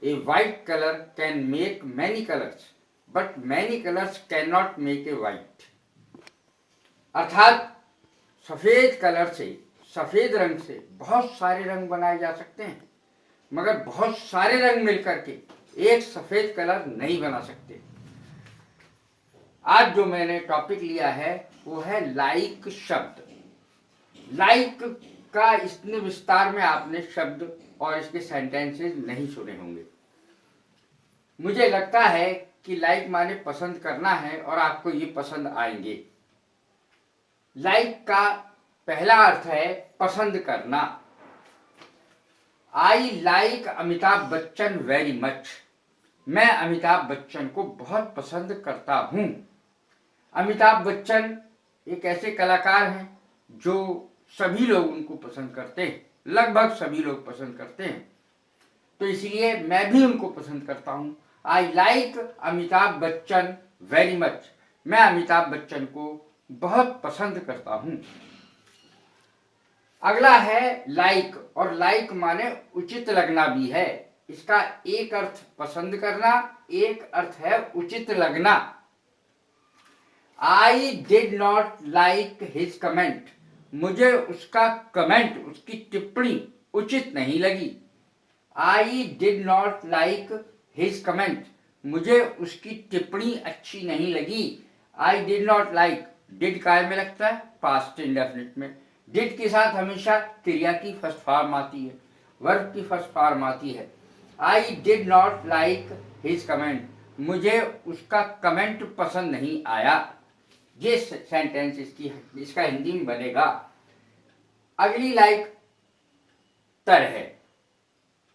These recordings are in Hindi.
A white colour can make many colours but many colours can not make a white. अर्थात सफेद कलर से, सफेद रंग से बहुत सारे रंग बनाए जा सकते हैं, मगर बहुत सारे रंग मिलकर के एक सफेद कलर नहीं बना सकते। आज जो मैंने टॉपिक लिया है वो है लाइक शब्द। लाइक का इतने विस्तार में आपने शब्द और इसके सेंटेंसेस नहीं सुने होंगे। मुझे लगता है कि लाइक माने पसंद करना है और आपको ये पसंद आएंगे। लाइक का पहला अर्थ है पसंद करना। I like Amitabh Bachchan very much. मैं अमिताभ बच्चन को बहुत पसंद करता हूं। अमिताभ बच्चन एक ऐसे कलाकार हैं जो सभी लोग उनको पसंद करते हैं, लगभग सभी लोग पसंद करते हैं, तो इसलिए मैं भी उनको पसंद करता हूं। I like Amitabh Bachchan very much. मैं अमिताभ बच्चन को बहुत पसंद करता हूं। अगला है लाइक, और लाइक माने उचित लगना भी है। इसका एक अर्थ पसंद करना, एक अर्थ है उचित लगना। I did not like his comment. मुझे उसका कमेंट, उसकी टिप्पणी उचित नहीं लगी। I did not like his comment. मुझे उसकी टिप्पणी अच्छी नहीं लगी। I did not like, did काय में लगता है? पास्ट इंडेफिनिट में। डिड के साथ हमेशा क्रिया की फर्स्ट फॉर्म आती है, वर्ब की फर्स्ट फॉर्म आती है। I did not like his comment. मुझे उसका कमेंट पसंद नहीं आया। ये सेंटेंस इसका हिंदी में बनेगा। अगली लाइक तरह।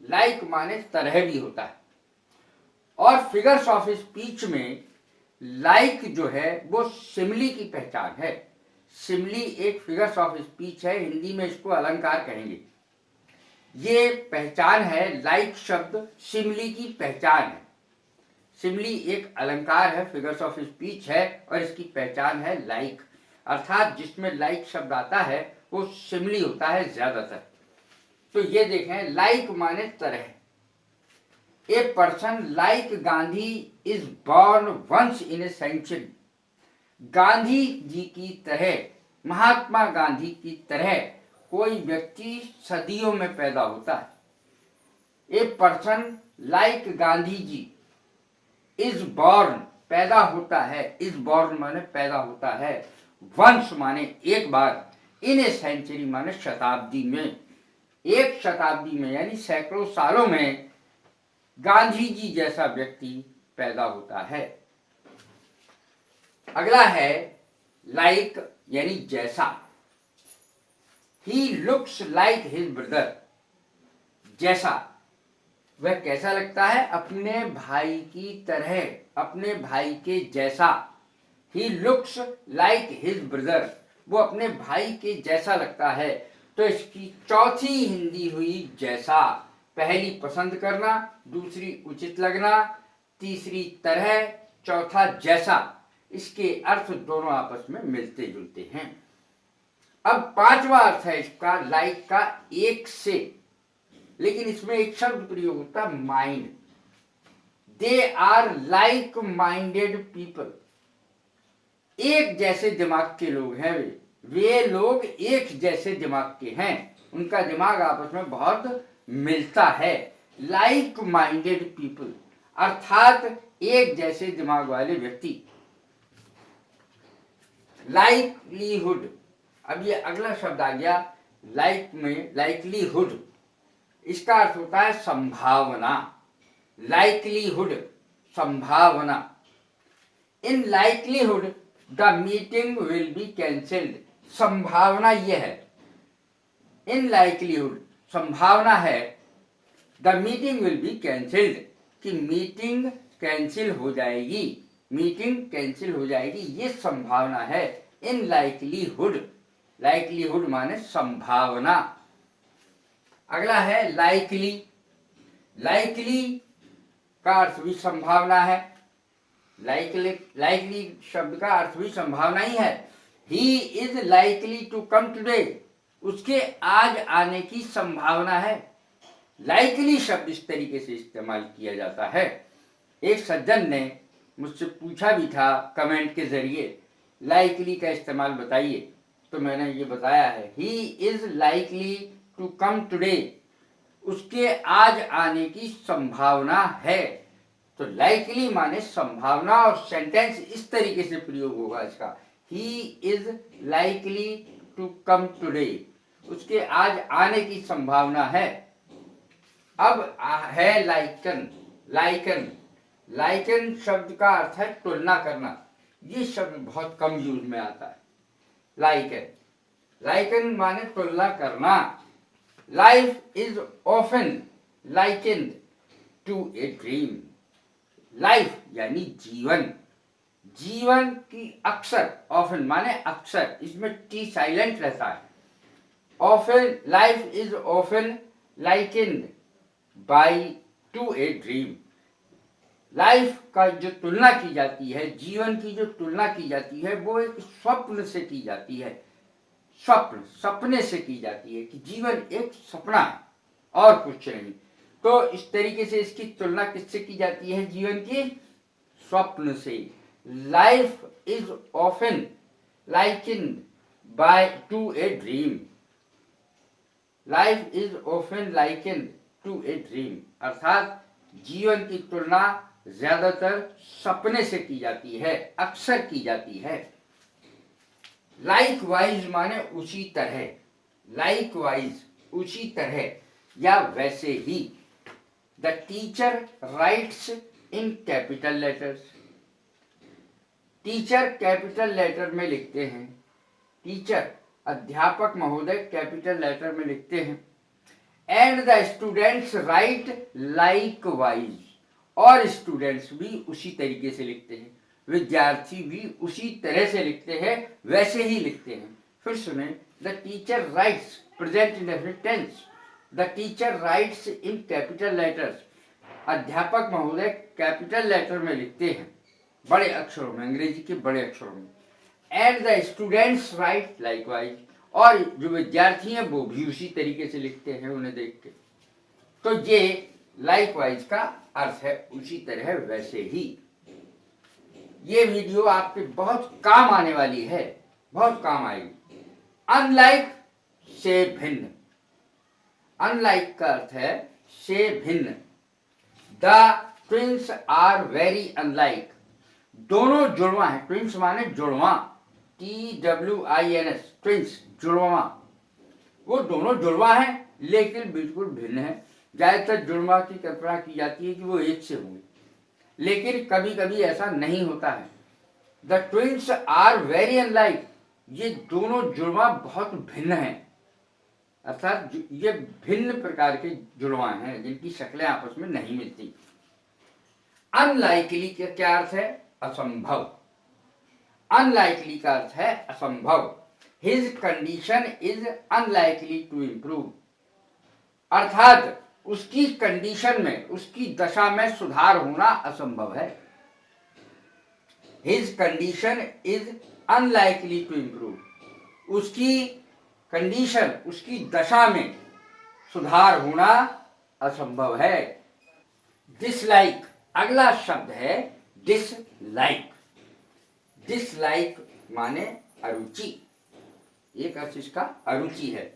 लाइक माने तरह भी होता है, और फिगर्स ऑफ स्पीच में लाइक जो है वो सिमिली की पहचान है। सिमिली एक फिगर्स ऑफ स्पीच है, हिंदी में इसको अलंकार कहेंगे। ये पहचान है, लाइक शब्द सिमिली की पहचान है। सिमिली एक अलंकार है, फिगर्स ऑफ स्पीच है, और इसकी पहचान है लाइक। अर्थात जिसमें लाइक शब्द आता है वो सिमिली होता है ज्यादातर। तो ये देखें, लाइक माने तरह। A person like Gandhi is born once in a century. Gandhi ji की तरह, महात्मा गांधी की तरह कोई व्यक्ति सदियों में पैदा होता है। A person like Gandhi ji is born, पैदा होता है। इज बॉर्न माने पैदा होता है। वंस माने एक बार। इन ए सेंचुरी माने शताब्दी में। एक शताब्दी में यानी सैकड़ों सालों में गांधी जी जैसा व्यक्ति पैदा होता है। अगला है लाइक यानी जैसा। He looks like his brother. जैसा, वह कैसा लगता है? अपने भाई की तरह, अपने भाई के जैसा। He looks like his brother. वो अपने भाई के जैसा लगता है। तो इसकी चौथी हिंदी हुई जैसा। पहली पसंद करना, दूसरी उचित लगना, तीसरी तरह, चौथा जैसा। इसके अर्थ दोनों आपस में मिलते जुलते हैं। अब पांचवा अर्थ है इसका लाइक का एक से, लेकिन इसमें एक शब्द प्रयोग होता है mind. They are like minded people. एक जैसे दिमाग के लोग हैं वे लोग एक जैसे दिमाग के हैं। उनका दिमाग आपस में बहुत मिलता है। लाइक माइंडेड पीपल अर्थात एक जैसे दिमाग वाले व्यक्ति। लाइकलीहुड, अब ये अगला शब्द आ गया लाइक में, लाइकलीहुड। इसका अर्थ होता है संभावना। लाइकलीहुड, संभावना। In likelihood the meeting will be cancelled. संभावना यह है, इन लाइकलीहुड संभावना है, the meeting will be cancelled कि मीटिंग कैंसिल हो जाएगी। मीटिंग कैंसिल हो जाएगी, ये संभावना है। इन लाइकलीहुड, लाइकलीहुड माने संभावना। अगला है लाइकली। लाइकली का अर्थ भी संभावना है। लाइकली शब्द का अर्थ भी संभावना ही है। He is likely to come today, उसके आज आने की संभावना है। लाइकली शब्द इस तरीके से इस्तेमाल किया जाता है। एक सज्जन ने मुझसे पूछा भी था कमेंट के जरिए, लाइकली का इस्तेमाल बताइए, तो मैंने ये बताया है, he is likely to come today, उसके आज आने की संभावना है। तो लाइकली माने संभावना, और सेंटेंस इस तरीके से प्रयोग होगा इसका, he is likely to come today, उसके आज आने की संभावना है। अब है लाइकन। लाइकन लाइकन शब्द का अर्थ है तुलना करना। ये शब्द बहुत कम यूज में आता है। लाइकन लाइकन माने तुलना करना। Life is often likened to a dream. Life यानी जीवन, जीवन की अक्सर, ऑफन माने अक्सर, इसमें टी साइलेंट रहता है। Often, life is often likened by to a dream. Life का जो तुलना की जाती है, जीवन की जो तुलना की जाती है, वो एक स्वप्न से की जाती है। स्वप्न, सपने से की जाती है कि जीवन एक सपना है और कुछ नहीं। तो इस तरीके से इसकी तुलना किससे की जाती है? जीवन की स्वप्न से। Life is often likened by to a dream. Life is often likened to a dream, अर्थात जीवन की तुलना ज्यादातर सपने से की जाती है, अक्सर की जाती है। लाइकवाइज माने उसी तरह, लाइकवाइज उसी तरह या वैसे ही। The teacher writes in capital letters. Teacher capital letter में लिखते हैं। टीचर अध्यापक महोदय कैपिटल लेटर में लिखते हैं। And the students right likewise, और स्टूडेंट्स भी उसी तरीके से लिखते हैं, विद्यार्थी भी उसी तरह से लिखते हैं, वैसे ही लिखते हैं। फिर सुने, the teacher writes, present indefinite tense, the teacher writes in capital letters. अध्यापक महोदय कैपिटल लेटर में लिखते हैं, बड़े अक्षरों में, अंग्रेजी के बड़े अक्षरों में। And the students right likewise, और जो विद्यार्थी हैं वो भी उसी तरीके से लिखते हैं उन्हें देख के। तो ये लाइकवाइज का अर्थ है उसी तरह, वैसे ही। ये वीडियो आपके बहुत काम आने वाली है, बहुत काम आएगी। अनलाइक से भिन्न। अनलाइक का अर्थ है से भिन्न। The twins are very unlike. दोनों जुड़वा हैं। ट्विंस माने जुड़वा, TWINS, ट्विंस, जुड़वा। वो दोनों जुड़वा हैं लेकिन बिल्कुल भिन्न है। ज्यादातर जुड़वा की कल्पना की जाती है कि वो एक से होंगे, लेकिन कभी कभी ऐसा नहीं होता है। The twins are very unlike, ये दोनों जुड़वा बहुत भिन्न हैं, अर्थात ये भिन्न प्रकार के जुड़वा हैं जिनकी शक्लें आपस में नहीं मिलती। अनलाइकली का क्या अर्थ है? असंभव। अनलाइकली का अर्थ है असंभव। His condition is unlikely to improve, अर्थात उसकी कंडीशन में, उसकी दशा में सुधार होना असंभव है। His condition is unlikely to improve, उसकी कंडीशन, उसकी दशा में सुधार होना असंभव है। डिसलाइक, अगला शब्द है डिसलाइक। डिसलाइक माने अरुचि, एक अर्थ इसका अरुचि है।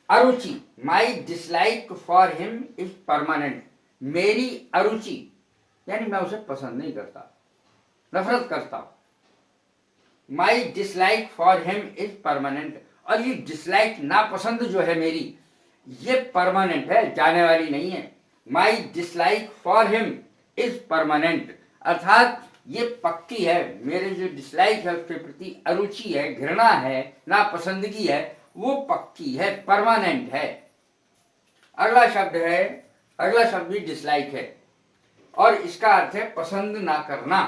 अरुचि, my dislike for him is permanent. मेरी अरुचि यानी मैं उसे पसंद नहीं करता, नफरत करता हूं। My dislike for him is permanent, और ये डिसलाइक, नापसंद जो है मेरी, ये परमानेंट है, जाने वाली नहीं है। My dislike for him is permanent, अर्थात ये पक्की है। मेरे जो डिसलाइक है, उसके प्रति अरुचि है, घृणा है, नापसंदगी है, वो पक्की है, परमानेंट है। अगला शब्द है, अगला शब्द भी डिसलाइक है, और इसका अर्थ है पसंद ना करना।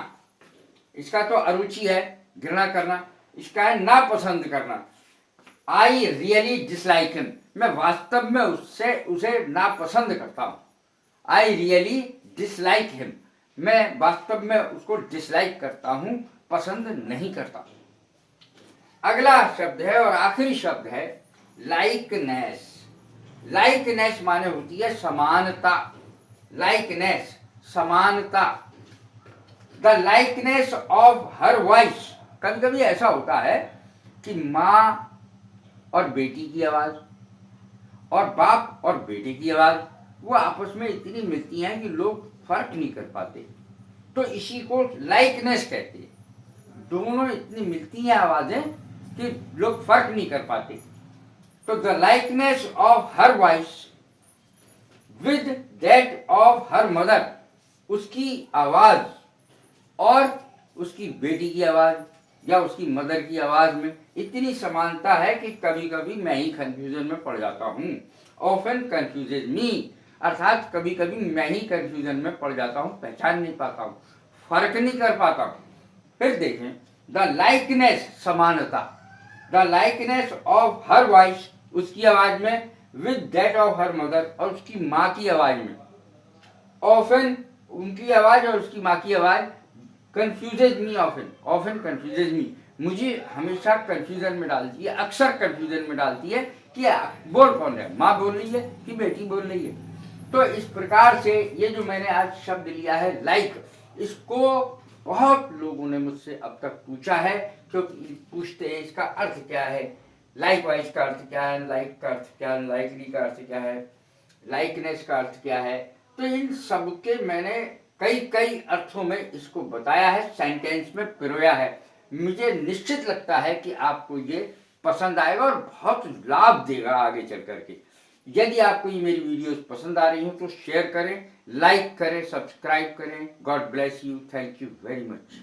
इसका तो अरुचि है, घृणा करना, इसका है नापसंद करना। आई रियली डिसलाइक हिम, मैं वास्तव में उसे नापसंद करता हूं। आई रियली डिसलाइक हिम, मैं वास्तव में उसको डिसलाइक करता हूं, पसंद नहीं करता। अगला शब्द है और आखिरी शब्द है लाइकनेस। लाइकनेस माने होती है समानता, लाइकनेस समानता। The likeness of her voice, कभी कभी ऐसा होता है कि माँ और बेटी की आवाज और बाप और बेटे की आवाज वो आपस में इतनी मिलती हैं कि लोग फर्क नहीं कर पाते, तो इसी को लाइकनेस कहते हैं। दोनों इतनी मिलती हैं आवाजें कि लोग फर्क नहीं कर पाते। तो the likeness of her voice with that of her mother, उसकी आवाज और उसकी बेटी की आवाज या उसकी मदर की आवाज में इतनी समानता है कि कभी कभी मैं ही कंफ्यूजन में पड़ जाता हूँ। ऑफन कंफ्यूजेज मी, अर्थात कभी कभी मैं ही कंफ्यूजन में पड़ जाता हूँ, पहचान नहीं पाता हूँ, फर्क नहीं कर पाता हूँ। फिर देखें, द लाइकनेस समानता, the likeness of her voice, उसकी आवाज में, with that of her mother, और उसकी माँ की आवाज में। ऑफन, उनकी आवाज और उसकी माँ की आवाज, कंफ्यूजेज मी ऑफन, ऑफन कंफ्यूजेज मी, मुझे हमेशा कंफ्यूजन में डालती है, अक्सर कंफ्यूजन में डालती है कि बोल कौन रहा है, माँ बोल रही है कि बेटी बोल रही है। तो इस प्रकार से ये जो मैंने आज शब्द लिया है लाइक, इसको बहुत लोगों ने मुझसे अब तक पूछा है, क्योंकि पूछते हैं इसका अर्थ क्या है, लाइक वाइज का अर्थ क्या है, लाइक का अर्थ क्या है, लाइकली का अर्थ क्या है, लाइकनेस का अर्थ क्या है। तो इन सब के मैंने कई कई अर्थों में इसको बताया है, सेंटेंस में पिरोया है। मुझे निश्चित लगता है कि आपको ये पसंद आएगा और बहुत लाभ देगा आगे चल करके। यदि आपको ये मेरी वीडियोस पसंद आ रही हो तो शेयर करें, लाइक करें, सब्सक्राइब करें। God bless you, thank you very much.